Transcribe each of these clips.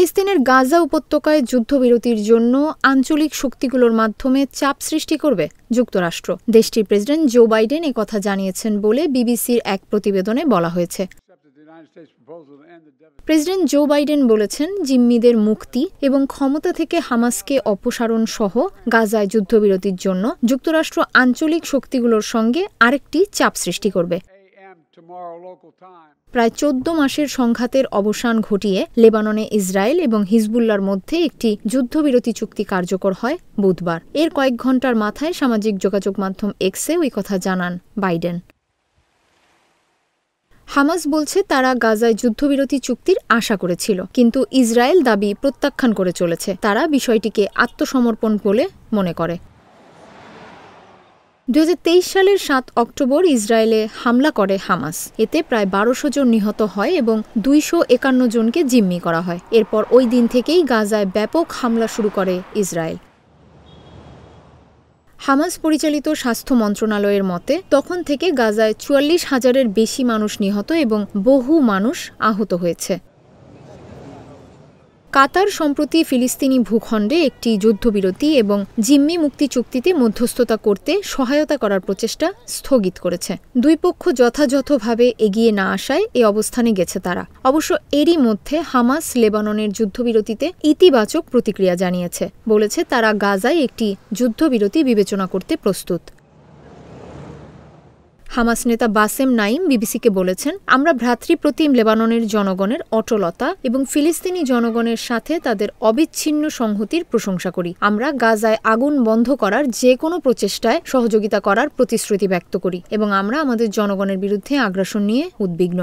ফিলিস্তিনের গাজা উপত্যকায় যুদ্ধবিরতির জন্য আঞ্চলিক শক্তিগুলোর মাধ্যমে চাপ সৃষ্টি করবে যুক্তরাষ্ট্র। দেশটির প্রেসিডেন্ট জো বাইডেন একথা জানিয়েছেন বলে বিবিসির এক প্রতিবেদনে বলা হয়েছে। প্রেসিডেন্ট জো বাইডেন বলেছেন, জিম্মিদের মুক্তি এবং ক্ষমতা থেকে হামাসকে অপসারণ সহ গাজায় যুদ্ধবিরতির জন্য যুক্তরাষ্ট্র আঞ্চলিক শক্তিগুলোর সঙ্গে আরেকটি চাপ সৃষ্টি করবে। প্রায় ১৪ মাসের সংঘাতের অবসান ঘটিয়ে লেবাননে ইসরায়েল এবং হিজবুল্লাহর মধ্যে একটি যুদ্ধবিরতি চুক্তি কার্যকর হয় বুধবার। এর কয়েক ঘণ্টার মাথায় সামাজিক যোগাযোগ মাধ্যম এক্সে ওই কথা জানান বাইডেন। হামাস বলছে তারা গাজায় যুদ্ধবিরতি চুক্তির আশা করেছিল, কিন্তু ইসরায়েল দাবি প্রত্যাখ্যান করে চলেছে। তারা বিষয়টিকে আত্মসমর্পণ বলে মনে করে। ২০২৩ সালের ৭ অক্টোবর ইসরায়েলে হামলা করে হামাস। এতে প্রায় ১২০০ জন নিহত হয় এবং ২৫১ জনকে জিম্মি করা হয়। এরপর ওই দিন থেকেই গাজায় ব্যাপক হামলা শুরু করে ইসরায়েল। হামাস পরিচালিত স্বাস্থ্য মন্ত্রণালয়ের মতে তখন থেকে গাজায় ৪৪,০০০-এর বেশি মানুষ নিহত এবং বহু মানুষ আহত হয়েছে। কাতার সম্প্রতি ফিলিস্তিনি ভূখণ্ডে একটি যুদ্ধবিরতি এবং জিম্মি মুক্তি চুক্তিতে মধ্যস্থতা করতে সহায়তা করার প্রচেষ্টা স্থগিত করেছে। দুই পক্ষ যথাযথভাবে এগিয়ে না আসায় এ অবস্থানে গেছে তারা। অবশ্য এরই মধ্যে হামাস লেবাননের যুদ্ধবিরতিতে ইতিবাচক প্রতিক্রিয়া জানিয়েছে, বলেছে তারা গাজায় একটি যুদ্ধবিরতি বিবেচনা করতে প্রস্তুত। হামাস নেতা বাসেম নাইম বিবিসিকে বলেছেন, আমরা ভ্রাতৃপ্রতিম লেবাননের জনগণের অটলতা এবং ফিলিস্তিনি জনগণের সাথে তাদের অবিচ্ছিন্ন সংহতির প্রশংসা করি। আমরা গাজায় আগুন বন্ধ করার যে কোনো প্রচেষ্টায় সহযোগিতা করার প্রতিশ্রুতি ব্যক্ত করি এবং আমরা আমাদের জনগণের বিরুদ্ধে আগ্রাসন নিয়ে উদ্বিগ্ন।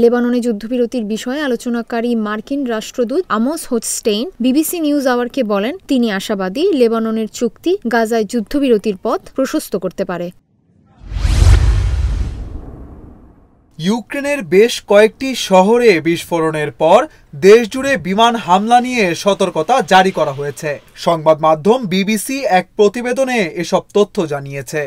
লেবাননে যুদ্ধবিরতির বিষয়ে আলোচনাকারী মার্কিন রাষ্ট্রদূত আমোস হোচস্টেইন বিবিসি নিউজ আওয়ারকে বলেন, তিনি আশাবাদী লেবাননের চুক্তি গাজায় যুদ্ধবিরতির পথ প্রশস্ত করতে পারে। ইউক্রেনের বেশ কয়েকটি শহরে বিস্ফোরণের পর দেশজুড়ে বিমান হামলা নিয়ে সতর্কতা জারি করা হয়েছে। সংবাদ মাধ্যম বিবিসি এক প্রতিবেদনে এসব তথ্য জানিয়েছে।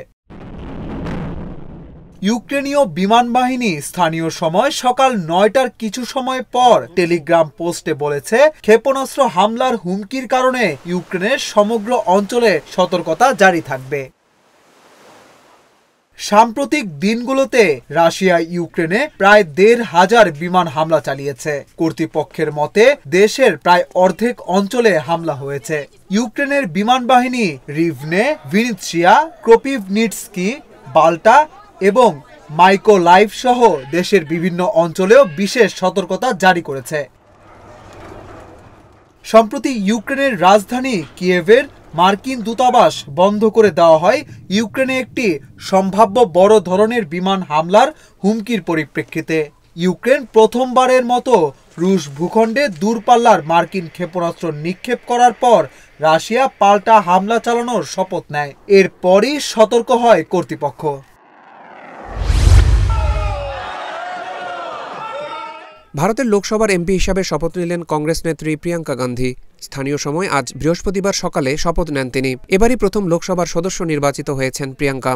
ইউক্রেনীয় বিমান বাহিনী স্থানীয় সময় সকাল ৯টার কিছু সময় পর টেলিগ্রাম পোস্টে বলেছে, ক্ষেপণাস্ত্র হামলার হুমকির কারণে ইউক্রেনের সমগ্র অঞ্চলে সতর্কতা জারি থাকবে। সাম্প্রতিক দিনগুলোতে রাশিয়া ইউক্রেনে প্রায় ১৫০০ বিমান হামলা চালিয়েছে। কর্তৃপক্ষের মতে দেশের প্রায় অর্ধেক অঞ্চলে হামলা হয়েছে। ইউক্রেনের বিমান বাহিনী রিভনে, ভিনিৎসিয়া, ক্রোপিভনিটস্কি, বাল্টা এবং মাইকোলাইভ সহ দেশের বিভিন্ন অঞ্চলেও বিশেষ সতর্কতা জারি করেছে। সম্প্রতি ইউক্রেনের রাজধানী কিয়েভের মার্কিন দূতাবাস বন্ধ করে দেওয়া হয় ইউক্রেনে একটি সম্ভাব্য বড় ধরনের বিমান হামলার হুমকির পরিপ্রেক্ষিতে। ইউক্রেন প্রথমবারের মতো রুশ ভূখণ্ডে দূরপাল্লার মার্কিন ক্ষেপণাস্ত্র নিক্ষেপ করার পর রাশিয়া পাল্টা হামলা চালানোর শপথ নেয়। এরপরই সতর্ক হয় কর্তৃপক্ষ। ভারতের লোকসভার এমপি হিসাবে শপথ নিলেন কংগ্রেস নেত্রী প্রিয়াঙ্কা গান্ধী। স্থানীয় সময় আজ বৃহস্পতিবার সকালে শপথ নেন তিনি। এবারই প্রথম লোকসভার সদস্য নির্বাচিত হয়েছেন প্রিয়াঙ্কা।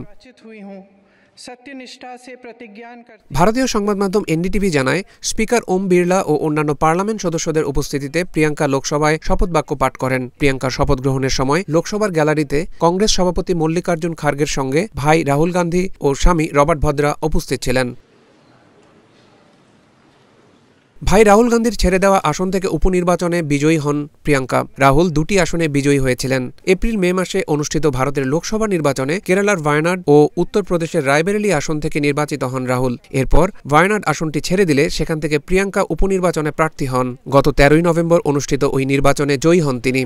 ভারতীয় সংবাদ মাধ্যম এনডিটিভি জানায়, স্পিকার ওম বিড়লা ও অন্যান্য পার্লামেন্ট সদস্যদের উপস্থিতিতে প্রিয়াঙ্কা লোকসভায় শপথ বাক্য পাঠ করেন। প্রিয়াঙ্কার শপথ গ্রহণের সময় লোকসভার গ্যালারিতে কংগ্রেস সভাপতি মল্লিকার্জুন খার্গের সঙ্গে ভাই রাহুল গান্ধী ও স্বামী রবার্ট ভদ্রা উপস্থিত ছিলেন। ভাই রাহুল গান্ধীর ছেড়ে দেওয়া আসন থেকে উপনির্বাচনে বিজয়ী হন প্রিয়াঙ্কা। রাহুল দুটি আসনে বিজয়ী হয়েছিলেন। এপ্রিল-মে মাসে অনুষ্ঠিত ভারতের লোকসভা নির্বাচনে কেরালার ওয়ায়নাড ও উত্তরপ্রদেশের রায়বেরেলি আসন থেকে নির্বাচিত হন রাহুল। এরপর ওয়ায়নাড আসনটি ছেড়ে দিলে সেখান থেকে প্রিয়াঙ্কা উপনির্বাচনে প্রার্থী হন। গত ১৩ই নভেম্বর অনুষ্ঠিত ওই নির্বাচনে জয়ী হন তিনি।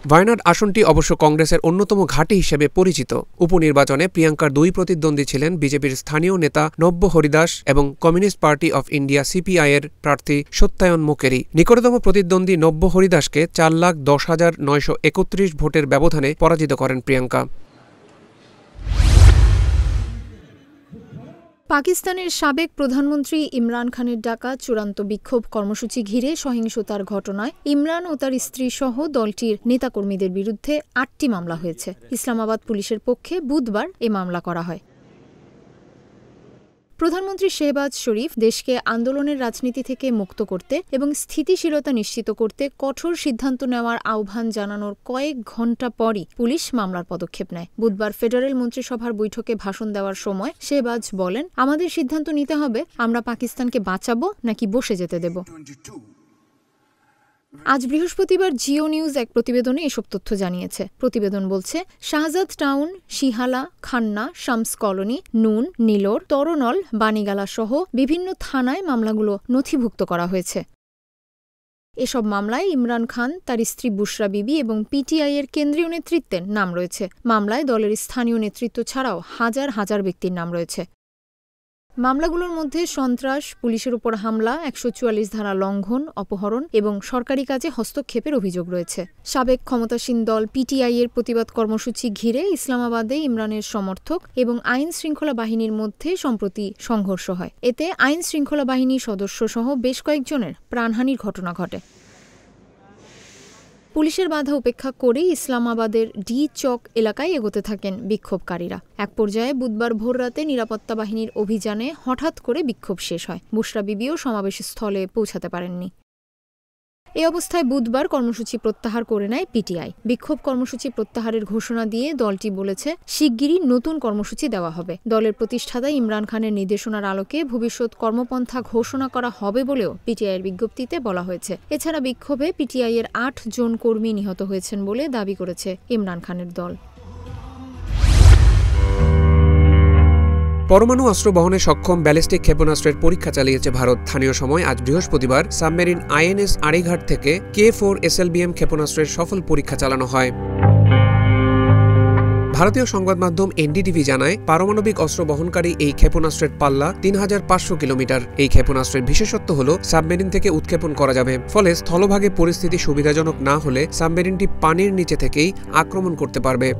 ওয়ায়নাড আসনটি অবশ্য কংগ্রেসের অন্যতম ঘাঁটি হিসেবে পরিচিত। উপনির্বাচনে প্রিয়াঙ্কার দুই প্রতিদ্বন্দ্বী ছিলেন বিজেপির স্থানীয় নেতা নব্য হরিদাস এবং কমিউনিস্ট পার্টি অফ ইন্ডিয়া সিপিআই-এর প্রার্থী সত্যায়ন মুকেরি। নিকটতম প্রতিদ্বন্দ্বী নব্য হরিদাসকে ৪,১০,৯৩১ ভোটের ব্যবধানে পরাজিত করেন প্রিয়াঙ্কা। পাকিস্তানের সাবেক প্রধানমন্ত্রী ইমরান খানের ডাকা চূড়ান্ত বিক্ষোভ কর্মসূচি ঘিরে সহিংসতার ঘটনায় ইমরান ও তার স্ত্রী সহ দলটির নেতাকর্মীদের বিরুদ্ধে ৮টি মামলা হয়েছে। ইসলামাবাদ পুলিশের পক্ষে বুধবার এ মামলা করা হয়। প্রধানমন্ত্রী শেহবাজ শরীফ দেশকে আন্দোলনের রাজনীতি থেকে মুক্ত করতে এবং স্থিতিশীলতা নিশ্চিত করতে কঠোর সিদ্ধান্ত নেওয়ার আহ্বান জানানোর কয়েক ঘণ্টা পরই পুলিশ মামলার পদক্ষেপ নেয়। বুধবার ফেডারেল মন্ত্রিসভার বৈঠকে ভাষণ দেওয়ার সময় শেহবাজ বলেন, আমাদের সিদ্ধান্ত নিতে হবে আমরা পাকিস্তানকে বাঁচাবো নাকি বসে যেতে দেব। আজ বৃহস্পতিবার জিও নিউজ এক প্রতিবেদনে এসব তথ্য জানিয়েছে। প্রতিবেদন বলছে, শাহজাদ টাউন, শিহালা, খান্না, শামস কলোনি, নুন, নীলোর, তরনল, বানিগালা সহ বিভিন্ন থানায় মামলাগুলো নথিভুক্ত করা হয়েছে। এসব মামলায় ইমরান খান, তার স্ত্রী বুশরা বিবি এবং পিটিআই এর কেন্দ্রীয় নেতৃত্বের নাম রয়েছে। মামলায় দলের স্থানীয় নেতৃত্ব ছাড়াও হাজার হাজার ব্যক্তির নাম রয়েছে। মামলাগুলোর মধ্যে সন্ত্রাস, পুলিশের উপর হামলা, ১৪৪ ধারা লঙ্ঘন, অপহরণ এবং সরকারি কাজে হস্তক্ষেপের অভিযোগ রয়েছে। সাবেক ক্ষমতাসীন দল পিটিআই এর প্রতিবাদ কর্মসূচি ঘিরে ইসলামাবাদে ইমরানের সমর্থক এবং আইন শৃঙ্খলা বাহিনীর মধ্যে সম্প্রতি সংঘর্ষ হয়। এতে আইন শৃঙ্খলা বাহিনীর সদস্যসহ বেশ কয়েকজনের প্রাণহানির ঘটনা ঘটে। পুলিশের বাধা উপেক্ষা করেই ইসলামাবাদের ডি চক এলাকায় এগোতে থাকেন বিক্ষোভকারীরা। এক পর্যায়ে বুধবার ভোররাতে নিরাপত্তা বাহিনীর অভিযানে হঠাৎ করে বিক্ষোভ শেষ হয়। বুশরা বিবিও সমাবেশস্থলে পৌঁছাতে পারেননি। এই অবস্থায় বুধবার কর্মসূচি প্রত্যাহার করে নেয় পিটিআই। বিক্ষোভ কর্মসূচি প্রত্যাহারের ঘোষণা দিয়ে দলটি বলেছে, শিগগিরই নতুন কর্মসূচি দেওয়া হবে। দলের প্রতিষ্ঠাতা ইমরান খানের নির্দেশনার আলোকে ভবিষ্যৎ কর্মপন্থা ঘোষণা করা হবে বলেও পিটিআইয়ের বিজ্ঞপ্তিতে বলা হয়েছে। এছাড়া বিক্ষোভে পিটিআইয়ের ৮ জন কর্মী নিহত হয়েছেন বলে দাবি করেছে ইমরান খানের দল। পরমাণু অস্ত্র বহনে সক্ষম ব্যালিস্টিক ক্ষেপণাস্ত্রের পরীক্ষা চালিয়েছে ভারত। স্থানীয় সময় আজ বৃহস্পতিবার সাবমেরিন আইএনএস আড়িঘাট থেকে K4 SLBM ক্ষেপণাস্ত্রের সফল পরীক্ষা চালানো হয়। ভারতীয় সংবাদ মাধ্যম NDTV জানায়, পারমাণবিক অস্ত্র বহনকারী এই ক্ষেপণাস্ত্রের পাল্লা ৩৫০০ কিলোমিটার। এই ক্ষেপণাস্ত্রের বিশেষত্ব হল সাবমেরিন থেকে উৎক্ষেপণ করা যাবে, ফলে স্থলভাগে পরিস্থিতি সুবিধাজনক না হলে সাবমেরিনটি পানির নিচে থেকেই আক্রমণ করতে পারবে।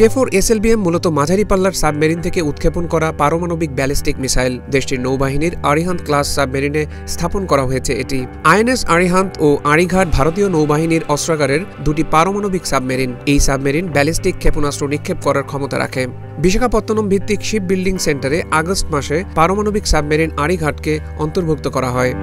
K4 SLBM মূলত মাঝারি পাল্লার সাবমেরিন থেকে উৎক্ষেপণ করা পারমাণবিক ব্যালিস্টিক মিসাইল। দেশটির নৌবাহিনীর আরিহান্ত ক্লাস সাবমেরিনে স্থাপন করা হয়েছে এটি। আইএনএস আরিহান্ত ও আড়িঘাট ভারতীয় নৌবাহিনীর অস্ত্রাগারের দুটি পারমাণবিক সাবমেরিন। এই সাবমেরিন ব্যালিস্টিক ক্ষেপণাস্ত্র নিক্ষেপ করার ক্ষমতা রাখে। বিশাখাপত্তনম ভিত্তিক শিপ বিল্ডিং সেন্টারে আগস্ট মাসে পারমাণবিক সাবমেরিন আড়িঘাটকে অন্তর্ভুক্ত করা হয়।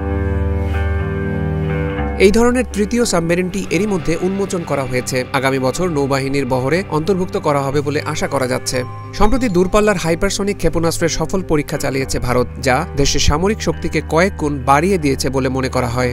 এই ধরনের তৃতীয় সাবমেরিনটি এরই মধ্যে উন্মোচন করা হয়েছে। আগামী বছর নৌবাহিনীর বহরে অন্তর্ভুক্ত করা হবে বলে আশা করা যাচ্ছে। সম্প্রতি দূরপাল্লার হাইপারসনিক ক্ষেপণাস্ত্রের সফল পরীক্ষা চালিয়েছে ভারত, যা দেশের সামরিক শক্তিকে কয়েক গুণ বাড়িয়ে দিয়েছে বলে মনে করা হয়।